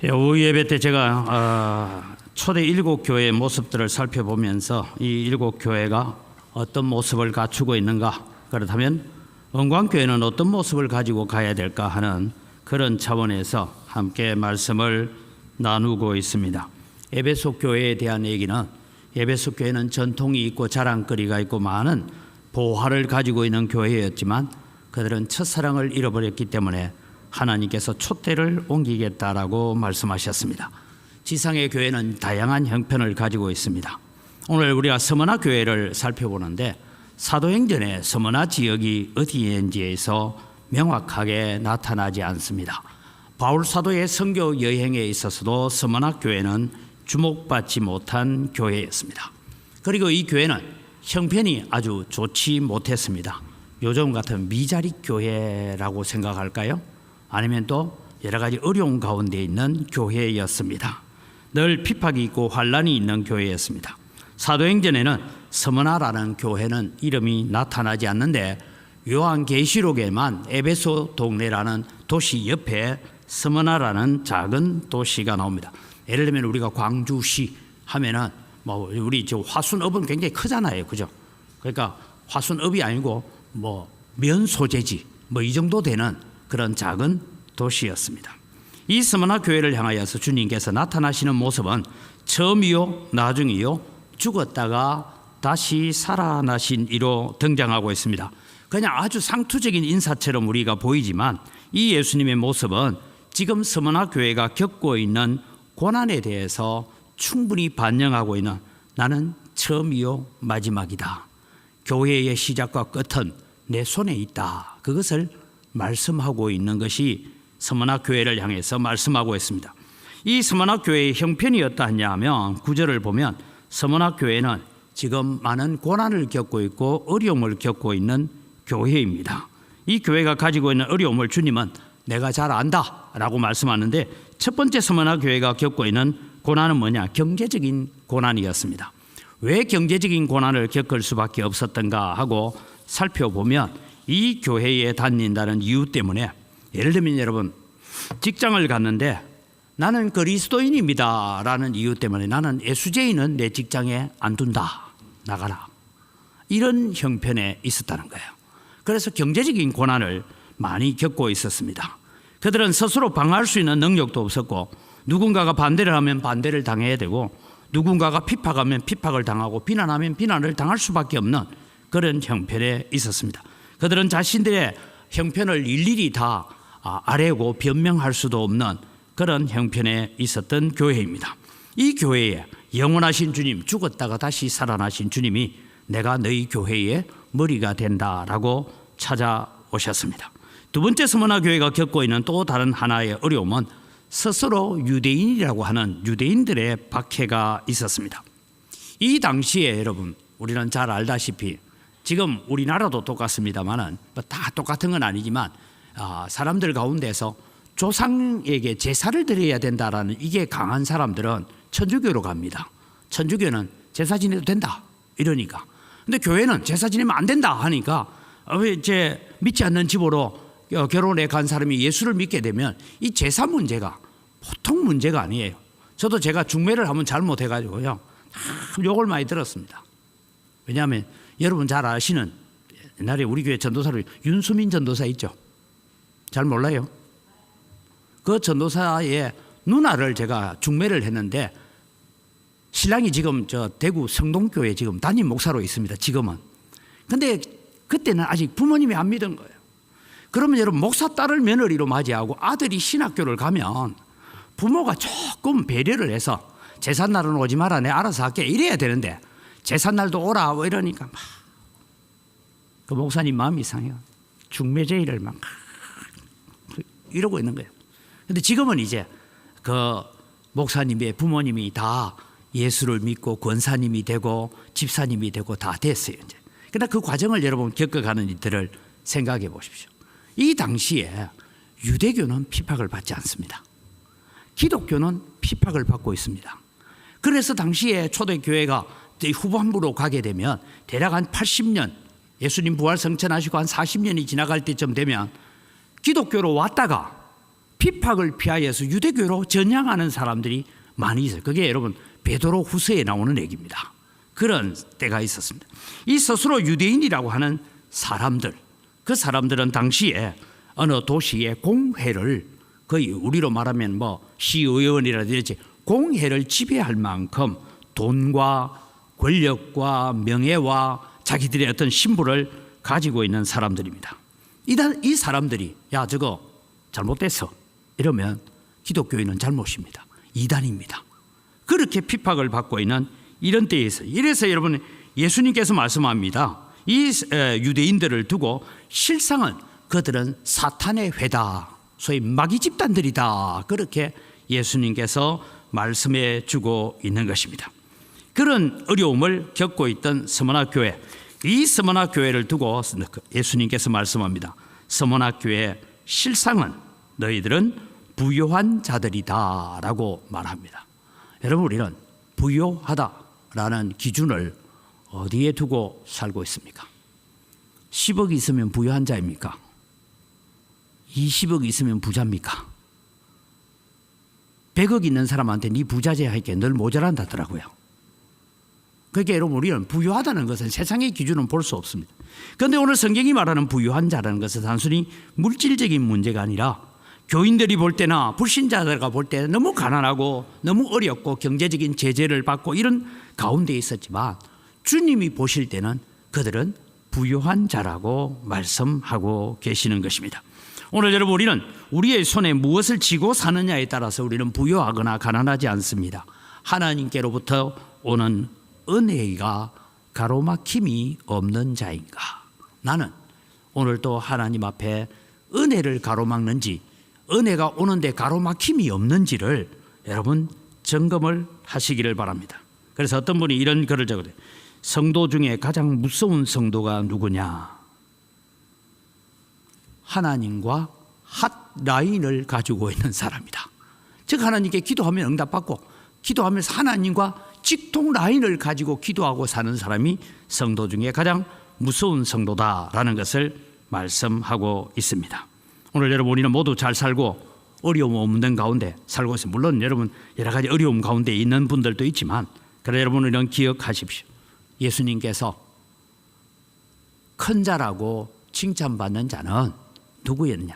오후 예배 때 제가 초대 일곱 교회의 모습들을 살펴보면서 이 일곱 교회가 어떤 모습을 갖추고 있는가, 그렇다면 은광교회는 어떤 모습을 가지고 가야 될까 하는 그런 차원에서 함께 말씀을 나누고 있습니다. 에베소 교회에 대한 얘기는, 에베소 교회는 전통이 있고 자랑거리가 있고 많은 보화를 가지고 있는 교회였지만 그들은 첫사랑을 잃어버렸기 때문에 하나님께서 촛대를 옮기겠다라고 말씀하셨습니다. 지상의 교회는 다양한 형편을 가지고 있습니다. 오늘 우리가 서머나 교회를 살펴보는데 사도행전에 서머나 지역이 어디인지에서 명확하게 나타나지 않습니다. 바울 사도의 선교 여행에 있어서도 서머나 교회는 주목받지 못한 교회였습니다. 그리고 이 교회는 형편이 아주 좋지 못했습니다. 요즘 같은 미자리 교회라고 생각할까요? 아니면 또 여러 가지 어려운 가운데 있는 교회였습니다. 늘 핍박이 있고 환란이 있는 교회였습니다. 사도행전에는 서머나라는 교회는 이름이 나타나지 않는데 요한계시록에만 에베소 동네라는 도시 옆에 서머나라는 작은 도시가 나옵니다. 예를 들면 우리가 광주시 하면은 우리 저 화순읍은 굉장히 크잖아요, 그죠? 그러니까 화순읍이 아니고 면 소재지 이 정도 되는 그런 작은 도시였습니다. 이 서머나 교회를 향하여서 주님께서 나타나시는 모습은 처음이요 나중이요 죽었다가 다시 살아나신 이로 등장하고 있습니다. 그냥 아주 상투적인 인사처럼 우리가 보이지만 이 예수님의 모습은 지금 서머나 교회가 겪고 있는 고난에 대해서 충분히 반영하고 있는, 나는 처음이요 마지막이다, 교회의 시작과 끝은 내 손에 있다, 그것을 말씀하고 있는 것이 서머나 교회를 향해서 말씀하고 있습니다. 이 서머나 교회의 형편이 어떠하냐 하면 9절을 보면 서머나 교회는 지금 많은 고난을 겪고 있고 어려움을 겪고 있는 교회입니다. 이 교회가 가지고 있는 어려움을 주님은 내가 잘 안다 라고 말씀하는데, 첫 번째 서머나 교회가 겪고 있는 고난은 뭐냐? 경제적인 고난이었습니다. 왜 경제적인 고난을 겪을 수밖에 없었던가 하고 살펴보면 이 교회에 다닌다는 이유 때문에, 예를 들면 여러분 직장을 갔는데 나는 그리스도인입니다 라는 이유 때문에 나는 예수제인은 내 직장에 안 둔다, 나가라, 이런 형편에 있었다는 거예요. 그래서 경제적인 고난을 많이 겪고 있었습니다. 그들은 스스로 방어할 수 있는 능력도 없었고, 누군가가 반대를 하면 반대를 당해야 되고, 누군가가 핍박하면 핍박을 당하고, 비난하면 비난을 당할 수밖에 없는 그런 형편에 있었습니다. 그들은 자신들의 형편을 일일이 다 아뢰고 변명할 수도 없는 그런 형편에 있었던 교회입니다. 이 교회에 영원하신 주님, 죽었다가 다시 살아나신 주님이 내가 너희 교회의 머리가 된다라고 찾아오셨습니다. 두 번째 서머나 교회가 겪고 있는 또 다른 하나의 어려움은 스스로 유대인이라고 하는 유대인들의 박해가 있었습니다. 이 당시에 여러분 우리는 잘 알다시피, 지금 우리나라도 똑같습니다만은 다 똑같은 건 아니지만 사람들 가운데서 조상에게 제사를 드려야 된다라는 이게 강한 사람들은 천주교로 갑니다. 천주교는 제사 지내도 된다 이러니까. 근데 교회는 제사 지내면 안 된다 하니까 이제 믿지 않는 집으로 결혼해 간 사람이 예수를 믿게 되면 이 제사 문제가 보통 문제가 아니에요. 저도 제가 중매를 한번 잘못해가지고요 욕을 많이 들었습니다. 왜냐하면 여러분 잘 아시는 옛날에 우리 교회 전도사로 윤수민 전도사 있죠? 잘 몰라요? 그 전도사의 누나를 제가 중매를 했는데 신랑이 지금 저 대구 성동교회 지금 담임 목사로 있습니다. 지금은. 근데 그때는 아직 부모님이 안 믿은 거예요. 그러면 여러분 목사 딸을 며느리로 맞이하고 아들이 신학교를 가면 부모가 조금 배려를 해서 제삿날은 오지 마라, 내 알아서 할게 이래야 되는데 제삿날도 오라 이러니까 그 목사님 마음이 상해요. 중매제의를 막 이러고 있는 거예요. 근데 지금은 이제 그 목사님의 부모님이 다 예수를 믿고 권사님이 되고 집사님이 되고 다 됐어요. 이제. 근데 그 과정을 여러분 겪어가는 이들을 생각해 보십시오. 이 당시에 유대교는 핍박을 받지 않습니다. 기독교는 핍박을 받고 있습니다. 그래서 당시에 초대교회가 후반부로 가게 되면 대략 한 80년, 예수님 부활 성천하시고 한 40년이 지나갈 때쯤 되면 기독교로 왔다가 핍박을 피하여서 유대교로 전향하는 사람들이 많이 있어요. 그게 여러분 베드로 후서에 나오는 얘기입니다. 그런 때가 있었습니다. 이 스스로 유대인이라고 하는 사람들, 그 사람들은 당시에 어느 도시의 공회를 거의 우리로 말하면 뭐 시의원이라든지 공회를 지배할 만큼 돈과 권력과 명예와 자기들의 어떤 신분을 가지고 있는 사람들입니다. 이 사람들이 야 저거 잘못됐어 이러면 기독교인은 잘못입니다. 이단입니다. 그렇게 핍박을 받고 있는 이런 때에서 이래서 여러분 예수님께서 말씀합니다. 이 유대인들을 두고 실상은 그들은 사탄의 회다, 소위 마귀 집단들이다, 그렇게 예수님께서 말씀해 주고 있는 것입니다. 그런 어려움을 겪고 있던 스무나 교회, 이 스무나 교회를 두고 예수님께서 말씀합니다. 스무나 교회 실상은 너희들은 부요한 자들이다 라고 말합니다. 여러분 우리는 부요하다라는 기준을 어디에 두고 살고 있습니까? 10억 있으면 부유한 자입니까? 20억 있으면 부자입니까? 100억 있는 사람한테 네 부자제 하니까 늘 모자란다더라고요. 그러니까 여러분 우리는 부유하다는 것은 세상의 기준은 볼 수 없습니다. 그런데 오늘 성경이 말하는 부유한 자라는 것은 단순히 물질적인 문제가 아니라 교인들이 볼 때나 불신자들과 볼 때 너무 가난하고 너무 어렵고 경제적인 제재를 받고 이런 가운데 있었지만 주님이 보실 때는 그들은 부유한 자라고 말씀하고 계시는 것입니다. 오늘 여러분 우리는 우리의 손에 무엇을 쥐고 사느냐에 따라서 우리는 부유하거나 가난하지 않습니다. 하나님께로부터 오는 은혜가 가로막힘이 없는 자인가? 나는 오늘도 하나님 앞에 은혜를 가로막는지 은혜가 오는데 가로막힘이 없는지를 여러분 점검을 하시기를 바랍니다. 그래서 어떤 분이 이런 글을 적어요. 성도 중에 가장 무서운 성도가 누구냐? 하나님과 핫라인을 가지고 있는 사람이다. 즉 하나님께 기도하면 응답받고 기도하면서 하나님과 직통 라인을 가지고 기도하고 사는 사람이 성도 중에 가장 무서운 성도다라는 것을 말씀하고 있습니다. 오늘 여러분 우리는 모두 잘 살고 어려움 없는 가운데 살고 있습니다. 물론 여러분 여러 가지 어려움 가운데 있는 분들도 있지만 그러나 여러분은 기억하십시오. 예수님께서 큰 자라고 칭찬받는 자는 누구였냐?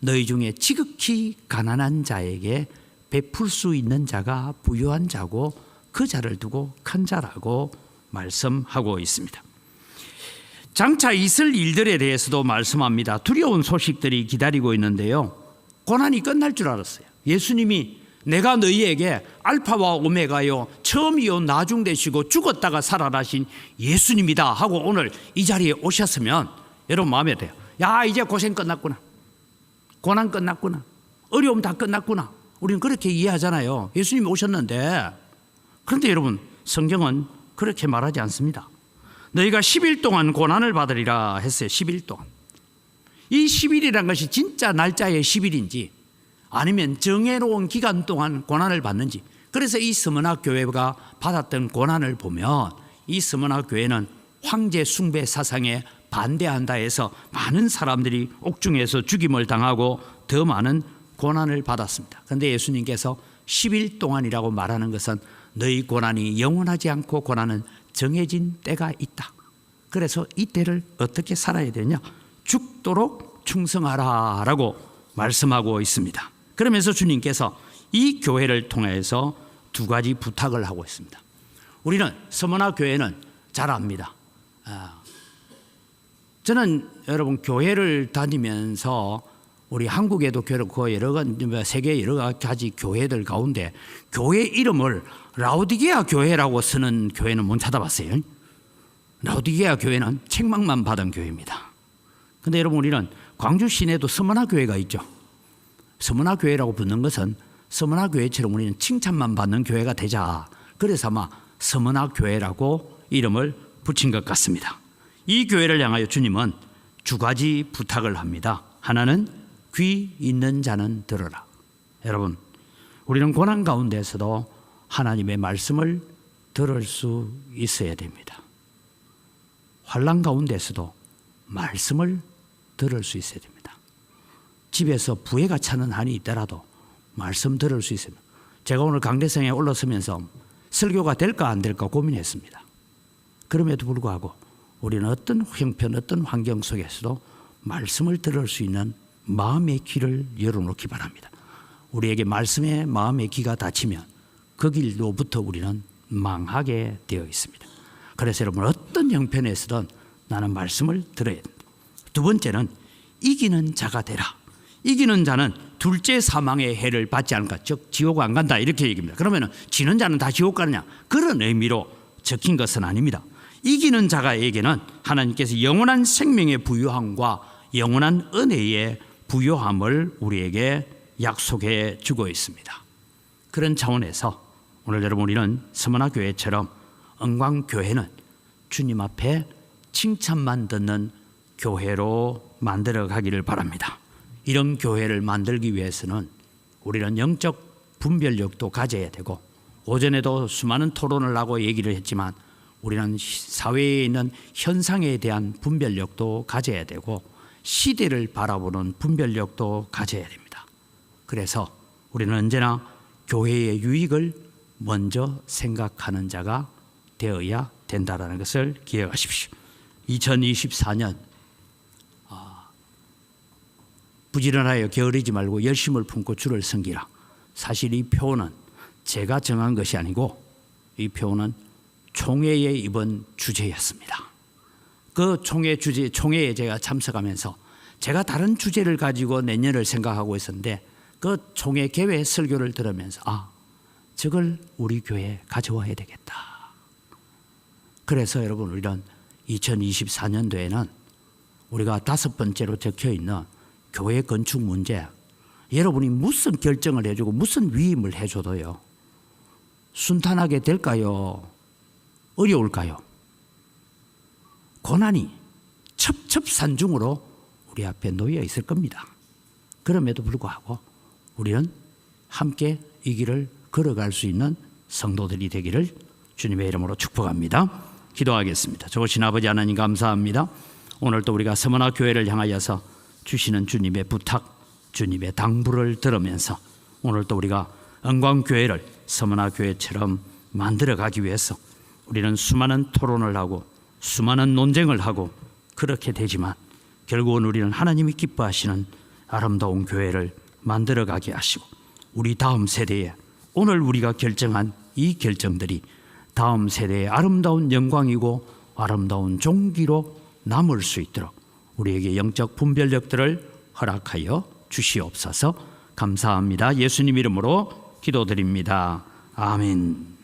너희 중에 지극히 가난한 자에게 베풀 수 있는 자가 부유한 자고 그 자를 두고 큰 자라고 말씀하고 있습니다. 장차 있을 일들에 대해서도 말씀합니다. 두려운 소식들이 기다리고 있는데요. 고난이 끝날 줄 알았어요. 예수님이 내가 너희에게 알파와 오메가요 처음이요 나중 되시고 죽었다가 살아나신 예수님이다 하고 오늘 이 자리에 오셨으면 여러분 마음에 들어요. 야 이제 고생 끝났구나. 고난 끝났구나. 어려움 다 끝났구나. 우리는 그렇게 이해하잖아요. 예수님이 오셨는데 그런데 여러분 성경은 그렇게 말하지 않습니다. 너희가 10일 동안 고난을 받으리라 했어요. 10일 동안. 이 10일이라는 것이 진짜 날짜의 10일인지 아니면 정해놓은 기간 동안 고난을 받는지. 그래서 이 스무나 교회가 받았던 고난을 보면 이 스무나 교회는 황제 숭배 사상에 반대한다 해서 많은 사람들이 옥중에서 죽임을 당하고 더 많은 고난을 받았습니다. 그런데 예수님께서 10일 동안이라고 말하는 것은 너희 고난이 영원하지 않고 고난은 정해진 때가 있다. 그래서 이 때를 어떻게 살아야 되냐? 죽도록 충성하라 라고 말씀하고 있습니다. 그러면서 주님께서 이 교회를 통해서 두 가지 부탁을 하고 있습니다. 우리는 스무나 교회는 잘 압니다. 저는 여러분 교회를 다니면서 우리 한국에도 그렇고 세계 여러 가지 교회들 가운데 교회 이름을 라오디게아 교회라고 쓰는 교회는 못 찾아봤어요. 라오디게아 교회는 책망만 받은 교회입니다. 그런데 여러분 우리는 광주 시내도 스무나 교회가 있죠. 스무나 교회라고 붙는 것은 스무나 교회처럼 우리는 칭찬만 받는 교회가 되자. 그래서 아마 스무나 교회라고 이름을 붙인 것 같습니다. 이 교회를 향하여 주님은 두 가지 부탁을 합니다. 하나는 귀 있는 자는 들어라. 여러분 우리는 고난 가운데서도 하나님의 말씀을 들을 수 있어야 됩니다. 환난 가운데서도 말씀을 들을 수 있어야 됩니다. 집에서 부해가 차는 한이 있더라도 말씀 들을 수 있습니다. 제가 오늘 강대상에 올라서면서 설교가 될까 안 될까 고민했습니다. 그럼에도 불구하고 우리는 어떤 형편, 어떤 환경 속에서도 말씀을 들을 수 있는 마음의 귀를 열어놓기 바랍니다. 우리에게 말씀의 마음의 귀가 닫히면 그 길로부터 우리는 망하게 되어 있습니다. 그래서 여러분, 어떤 형편에서든 나는 말씀을 들어야 됩니다. 두 번째는 이기는 자가 되라. 이기는 자는 둘째 사망의 해를 받지 않을까, 즉 지옥 안 간다, 이렇게 얘기합니다. 그러면 지는 자는 다 지옥 가느냐, 그런 의미로 적힌 것은 아닙니다. 이기는 자가에게는 하나님께서 영원한 생명의 부유함과 영원한 은혜의 부유함을 우리에게 약속해 주고 있습니다. 그런 차원에서 오늘 여러분, 우리는 서머나 교회처럼 은광교회는 주님 앞에 칭찬만 듣는 교회로 만들어 가기를 바랍니다. 이런 교회를 만들기 위해서는 우리는 영적 분별력도 가져야 되고, 오전에도 수많은 토론을 하고 얘기를 했지만 우리는 사회에 있는 현상에 대한 분별력도 가져야 되고 시대를 바라보는 분별력도 가져야 됩니다. 그래서 우리는 언제나 교회의 유익을 먼저 생각하는 자가 되어야 된다는 것을 기억하십시오. 2024년 부지런하여 게으르지 말고 열심을 품고 주를 섬기라. 사실 이 표는 제가 정한 것이 아니고 이 표는 총회의 이번 주제였습니다. 그 총회에 제가 참석하면서 제가 다른 주제를 가지고 내년을 생각하고 있었는데 그 총회 개회 설교를 들으면서 저걸 우리 교회에 가져와야 되겠다. 그래서 여러분, 우리는 2024년도에는 우리가 5번째로 적혀있는 교회 건축 문제, 여러분이 무슨 결정을 해주고 무슨 위임을 해줘도요, 순탄하게 될까요? 어려울까요? 고난이 첩첩산중으로 우리 앞에 놓여 있을 겁니다. 그럼에도 불구하고 우리는 함께 이 길을 걸어갈 수 있는 성도들이 되기를 주님의 이름으로 축복합니다. 기도하겠습니다. 좋으신 아버지 하나님, 감사합니다. 오늘 또 우리가 서머나 교회를 향하여서 주시는 주님의 부탁, 주님의 당부를 들으면서 오늘 또 우리가 은광교회를 서머나 교회처럼 만들어가기 위해서 우리는 수많은 토론을 하고 수많은 논쟁을 하고 그렇게 되지만 결국은 우리는 하나님이 기뻐하시는 아름다운 교회를 만들어가게 하시고 우리 다음 세대에 오늘 우리가 결정한 이 결정들이 다음 세대의 아름다운 영광이고 아름다운 종기로 남을 수 있도록 우리에게 영적 분별력들을 허락하여 주시옵소서. 감사합니다. 예수님 이름으로 기도드립니다. 아멘.